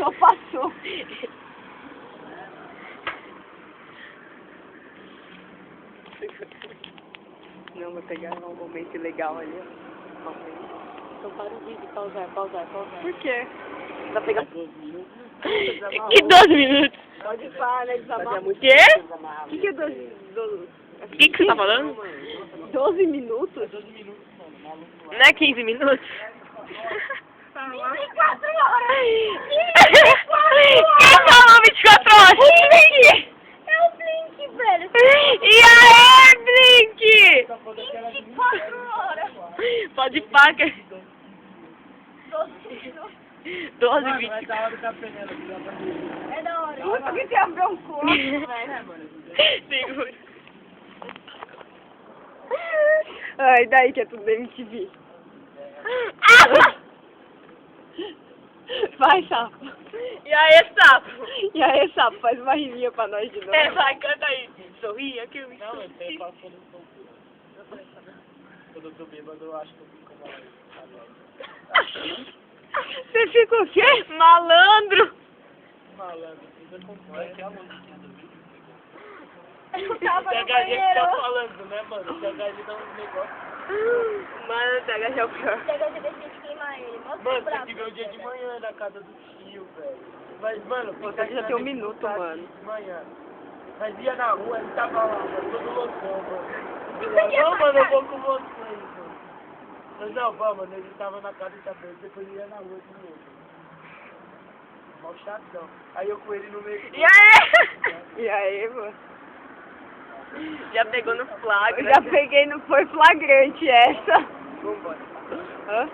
Só passou. Não, vou pegar um momento legal ali. Então para o vídeo, pausar. Por quê? Vai pegar 12 minutos. que 12 minutos? Pode falar, né? Desabafo. Quê? O que é 12? O que você tá falando? 12 minutos? 12 minutos, mano. Maluco lá. Não é 15 minutos? 24 horas! Quem falou 24 horas? Blink! É o Blink, velho! E aí, Blink? Só falta aquela de 24 horas! Pode pagar. 12 minutos! 12, Mano, 20. é da hora da penela. É da hora! Puta que tem a bronco! Segura. Ai, daí que é tudo MTV. Vai, sapo. E aí, sapo? E aí, sapo, faz uma riminha pra nós de novo. É, vai, canta aí. Sorria que eu me Não, eu tenho passando um pouco. Quando eu tô bêbado, eu acho que eu fico mal. Você fica o quê? Malandro. Malandro, fica com fome. Que é a musiquinha do vídeo. Eu tava no THG que banheiro. tá falando, né, mano? O THG dá uns negócios. Mano, o THG é o pior. Você deixa de queimar ele. Mano, tem que ver o dia de manhã na casa do tio, velho. Mas, mano, Você já tem um minuto, mano. De manhã. Mas ia na rua, ele tava lá, mano, todo loucão, mano. Não, mano, eu vou com vocês, mano. Mas não, vamos, mano, ele tava na casa de cabelo, depois ele ia na rua com o outro. Mal chatão. Aí eu com ele no meio. E aí? E aí, mano? Já pegou no flagra. Eu já peguei, não foi flagrante essa. Vambora. Hã?